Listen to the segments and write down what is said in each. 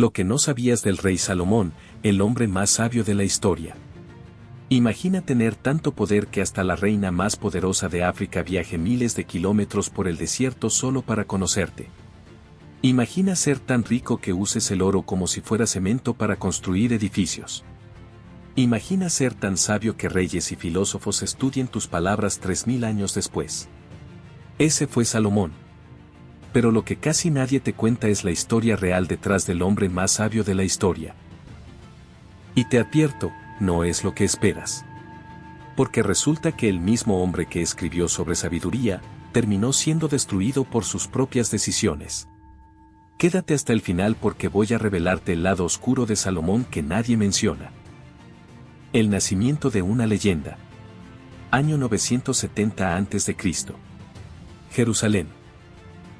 Lo que no sabías del rey Salomón, el hombre más sabio de la historia. Imagina tener tanto poder que hasta la reina más poderosa de África viaje miles de kilómetros por el desierto solo para conocerte. Imagina ser tan rico que uses el oro como si fuera cemento para construir edificios. Imagina ser tan sabio que reyes y filósofos estudien tus palabras 3000 años después. Ese fue Salomón. Pero lo que casi nadie te cuenta es la historia real detrás del hombre más sabio de la historia. Y te advierto, no es lo que esperas. Porque resulta que el mismo hombre que escribió sobre sabiduría, terminó siendo destruido por sus propias decisiones. Quédate hasta el final porque voy a revelarte el lado oscuro de Salomón que nadie menciona. El nacimiento de una leyenda. Año 970 a.C. Jerusalén.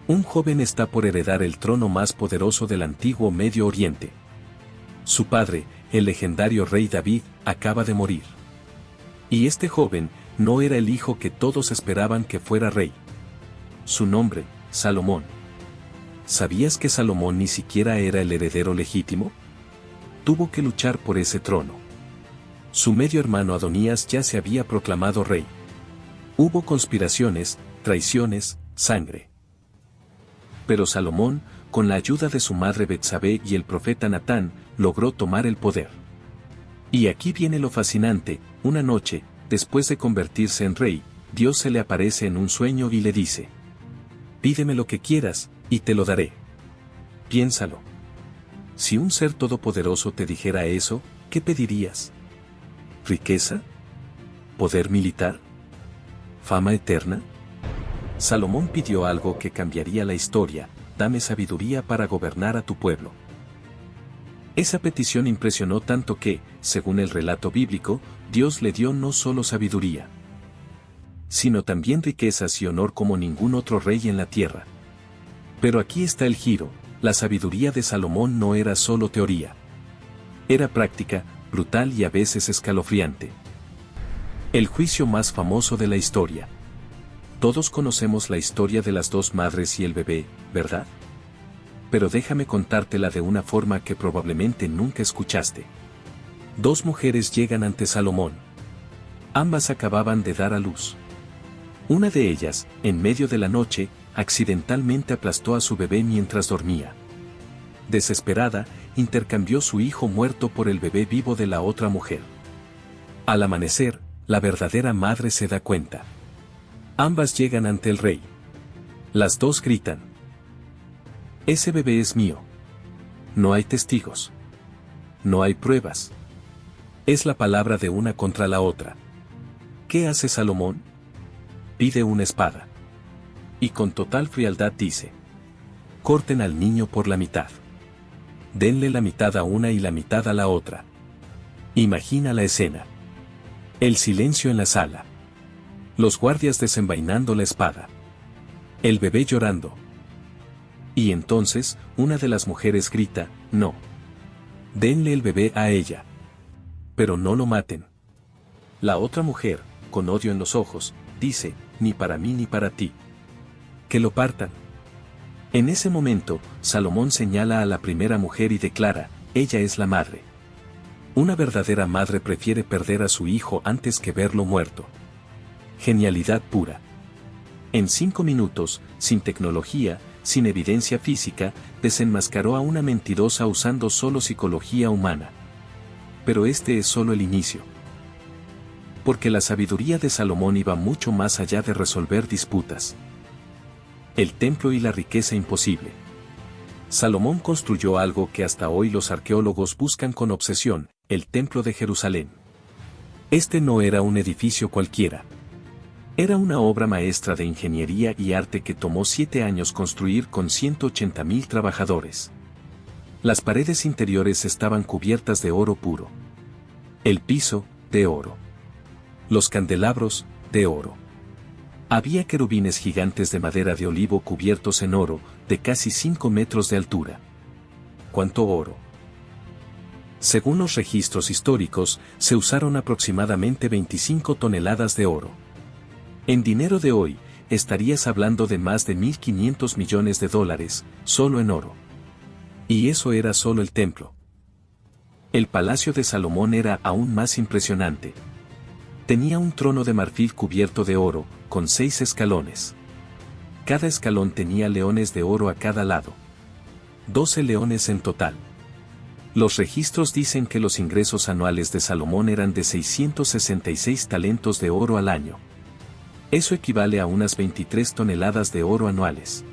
Un joven está por heredar el trono más poderoso del antiguo Medio Oriente. Su padre, el legendario rey David, acaba de morir. Y este joven no era el hijo que todos esperaban que fuera rey. Su nombre, Salomón. ¿Sabías que Salomón ni siquiera era el heredero legítimo? Tuvo que luchar por ese trono. Su medio hermano Adonías ya se había proclamado rey. Hubo conspiraciones, traiciones, sangre. Pero Salomón, con la ayuda de su madre Betsabé y el profeta Natán, logró tomar el poder. Y aquí viene lo fascinante: una noche, después de convertirse en rey, Dios se le aparece en un sueño y le dice: pídeme lo que quieras, y te lo daré. Piénsalo. Si un ser todopoderoso te dijera eso, ¿qué pedirías? ¿Riqueza? ¿Poder militar? ¿Fama eterna? Salomón pidió algo que cambiaría la historia: dame sabiduría para gobernar a tu pueblo. Esa petición impresionó tanto que, según el relato bíblico, Dios le dio no solo sabiduría, sino también riquezas y honor como ningún otro rey en la tierra. Pero aquí está el giro: la sabiduría de Salomón no era solo teoría. Era práctica, brutal y a veces escalofriante. El juicio más famoso de la historia. Todos conocemos la historia de las dos madres y el bebé, ¿verdad? Pero déjame contártela de una forma que probablemente nunca escuchaste. Dos mujeres llegan ante Salomón. Ambas acababan de dar a luz. Una de ellas, en medio de la noche, accidentalmente aplastó a su bebé mientras dormía. Desesperada, intercambió su hijo muerto por el bebé vivo de la otra mujer. Al amanecer, la verdadera madre se da cuenta. Ambas llegan ante el rey. Las dos gritan: ese bebé es mío. No hay testigos. No hay pruebas. Es la palabra de una contra la otra. ¿Qué hace Salomón? Pide una espada. Y con total frialdad dice: corten al niño por la mitad. Denle la mitad a una y la mitad a la otra. Imagina la escena. El silencio en la sala. Los guardias desenvainando la espada. El bebé llorando. Y entonces, una de las mujeres grita: no. Denle el bebé a ella. Pero no lo maten. La otra mujer, con odio en los ojos, dice: ni para mí ni para ti. Que lo partan. En ese momento, Salomón señala a la primera mujer y declara: ella es la madre. Una verdadera madre prefiere perder a su hijo antes que verlo muerto. Genialidad pura. En 5 minutos, sin tecnología, sin evidencia física, desenmascaró a una mentirosa usando solo psicología humana. Pero este es solo el inicio. Porque la sabiduría de Salomón iba mucho más allá de resolver disputas. El templo y la riqueza imposible. Salomón construyó algo que hasta hoy los arqueólogos buscan con obsesión: el Templo de Jerusalén. Este no era un edificio cualquiera. Era una obra maestra de ingeniería y arte que tomó 7 años construir con 180,000 trabajadores. Las paredes interiores estaban cubiertas de oro puro. El piso, de oro. Los candelabros, de oro. Había querubines gigantes de madera de olivo cubiertos en oro, de casi 5 metros de altura. ¿Cuánto oro? Según los registros históricos, se usaron aproximadamente 25 toneladas de oro. En dinero de hoy, estarías hablando de más de $1.500 millones, solo en oro. Y eso era solo el templo. El palacio de Salomón era aún más impresionante. Tenía un trono de marfil cubierto de oro, con 6 escalones. Cada escalón tenía leones de oro a cada lado. 12 leones en total. Los registros dicen que los ingresos anuales de Salomón eran de 666 talentos de oro al año. Eso equivale a unas 23 toneladas de oro anuales.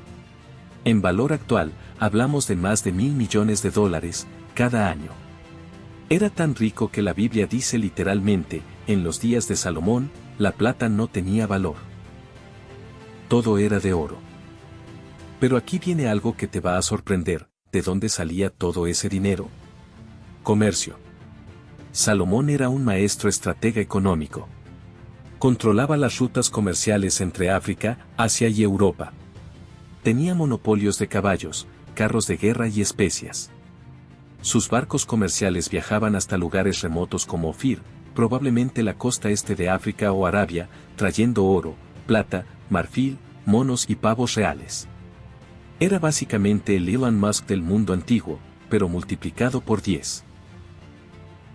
En valor actual, hablamos de más de $1.000 millones cada año. Era tan rico que la Biblia dice literalmente, en los días de Salomón, la plata no tenía valor. Todo era de oro. Pero aquí viene algo que te va a sorprender. ¿De dónde salía todo ese dinero? Comercio. Salomón era un maestro estratega económico. Controlaba las rutas comerciales entre África, Asia y Europa. Tenía monopolios de caballos, carros de guerra y especias. Sus barcos comerciales viajaban hasta lugares remotos como Ofir, probablemente la costa este de África o Arabia, trayendo oro, plata, marfil, monos y pavos reales. Era básicamente el Elon Musk del mundo antiguo, pero multiplicado por 10.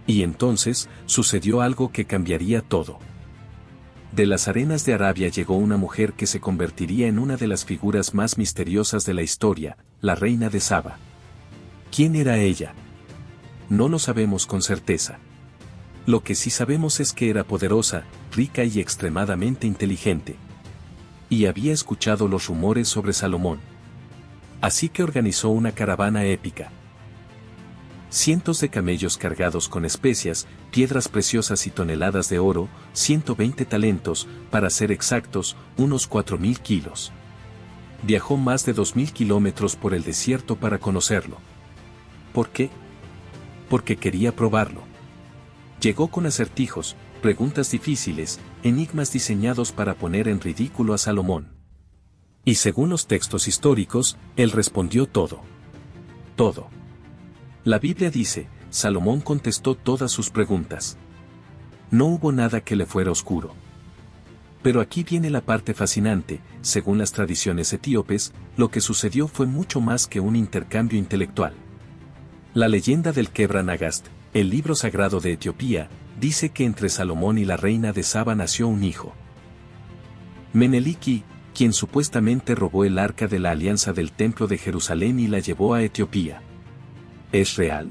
Y entonces, sucedió algo que cambiaría todo. De las arenas de Arabia llegó una mujer que se convertiría en una de las figuras más misteriosas de la historia, la reina de Saba. ¿Quién era ella? No lo sabemos con certeza. Lo que sí sabemos es que era poderosa, rica y extremadamente inteligente. Y había escuchado los rumores sobre Salomón. Así que organizó una caravana épica. Cientos de camellos cargados con especias, piedras preciosas y toneladas de oro, 120 talentos, para ser exactos, unos 4.000 kilos. Viajó más de 2.000 kilómetros por el desierto para conocerlo. ¿Por qué? Porque quería probarlo. Llegó con acertijos, preguntas difíciles, enigmas diseñados para poner en ridículo a Salomón. Y según los textos históricos, él respondió todo. Todo. La Biblia dice, Salomón contestó todas sus preguntas. No hubo nada que le fuera oscuro. Pero aquí viene la parte fascinante, según las tradiciones etíopes, lo que sucedió fue mucho más que un intercambio intelectual. La leyenda del Kebra Nagast, el libro sagrado de Etiopía, dice que entre Salomón y la reina de Saba nació un hijo. Meneliki, quien supuestamente robó el arca de la alianza del templo de Jerusalén y la llevó a Etiopía. ¿Es real?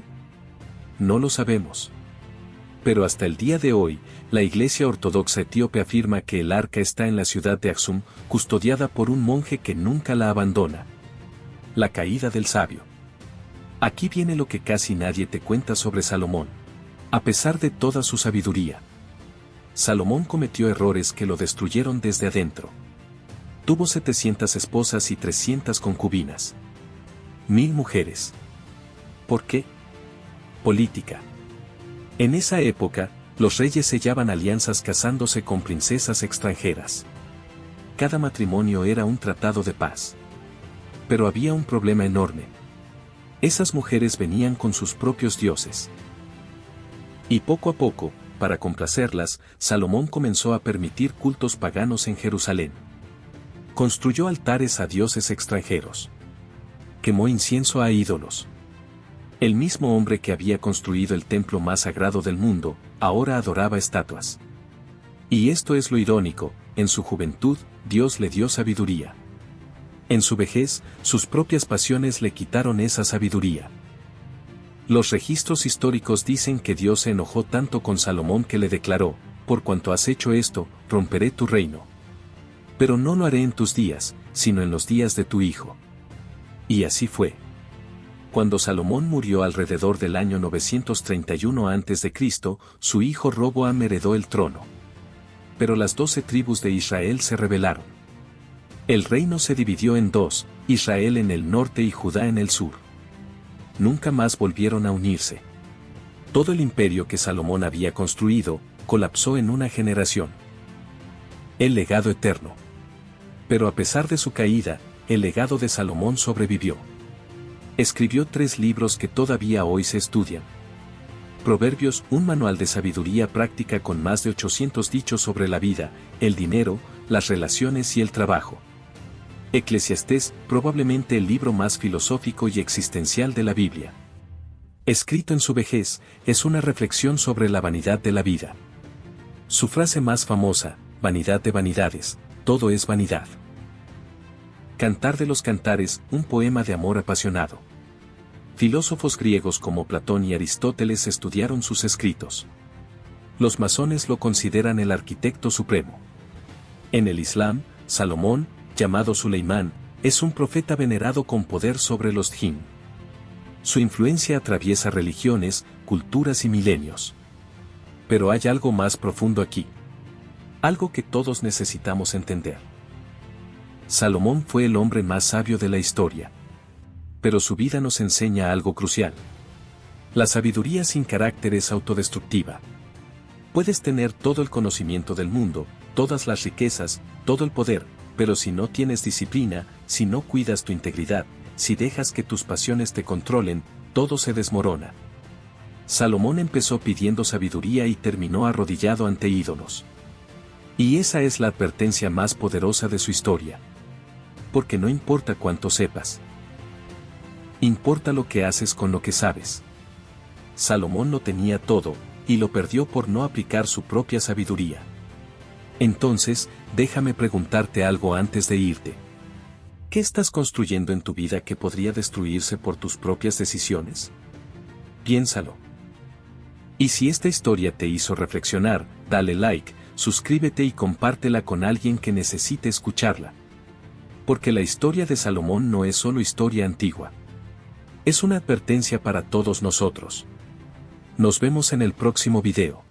No lo sabemos. Pero hasta el día de hoy, la Iglesia Ortodoxa Etíope afirma que el arca está en la ciudad de Aksum, custodiada por un monje que nunca la abandona. La caída del sabio. Aquí viene lo que casi nadie te cuenta sobre Salomón. A pesar de toda su sabiduría, Salomón cometió errores que lo destruyeron desde adentro. Tuvo 700 esposas y 300 concubinas. 1000 mujeres. ¿Por qué? Política. En esa época, los reyes sellaban alianzas casándose con princesas extranjeras. Cada matrimonio era un tratado de paz. Pero había un problema enorme. Esas mujeres venían con sus propios dioses. Y poco a poco, para complacerlas, Salomón comenzó a permitir cultos paganos en Jerusalén. Construyó altares a dioses extranjeros. Quemó incienso a ídolos. El mismo hombre que había construido el templo más sagrado del mundo, ahora adoraba estatuas. Y esto es lo irónico, en su juventud, Dios le dio sabiduría. En su vejez, sus propias pasiones le quitaron esa sabiduría. Los registros históricos dicen que Dios se enojó tanto con Salomón que le declaró, por cuanto has hecho esto, romperé tu reino. Pero no lo haré en tus días, sino en los días de tu hijo. Y así fue. Cuando Salomón murió alrededor del año 931 a.C., su hijo Roboam heredó el trono. Pero las 12 tribus de Israel se rebelaron. El reino se dividió en dos, Israel en el norte y Judá en el sur. Nunca más volvieron a unirse. Todo el imperio que Salomón había construido, colapsó en una generación. El legado eterno. Pero a pesar de su caída, el legado de Salomón sobrevivió. Escribió 3 libros que todavía hoy se estudian. Proverbios, un manual de sabiduría práctica con más de 800 dichos sobre la vida, el dinero, las relaciones y el trabajo. Eclesiastés, probablemente el libro más filosófico y existencial de la Biblia. Escrito en su vejez, es una reflexión sobre la vanidad de la vida. Su frase más famosa, vanidad de vanidades, todo es vanidad. Cantar de los Cantares, un poema de amor apasionado. Filósofos griegos como Platón y Aristóteles estudiaron sus escritos. Los masones lo consideran el arquitecto supremo. En el Islam, Salomón, llamado Suleimán, es un profeta venerado con poder sobre los jinn. Su influencia atraviesa religiones, culturas y milenios. Pero hay algo más profundo aquí. Algo que todos necesitamos entender. Salomón fue el hombre más sabio de la historia. Pero su vida nos enseña algo crucial. La sabiduría sin carácter es autodestructiva. Puedes tener todo el conocimiento del mundo, todas las riquezas, todo el poder, pero si no tienes disciplina, si no cuidas tu integridad, si dejas que tus pasiones te controlen, todo se desmorona. Salomón empezó pidiendo sabiduría y terminó arrodillado ante ídolos. Y esa es la advertencia más poderosa de su historia. Porque no importa cuánto sepas. Importa lo que haces con lo que sabes. Salomón lo tenía todo, y lo perdió por no aplicar su propia sabiduría. Entonces, déjame preguntarte algo antes de irte. ¿Qué estás construyendo en tu vida que podría destruirse por tus propias decisiones? Piénsalo. Y si esta historia te hizo reflexionar, dale like, suscríbete y compártela con alguien que necesite escucharla. Porque la historia de Salomón no es solo historia antigua. Es una advertencia para todos nosotros. Nos vemos en el próximo video.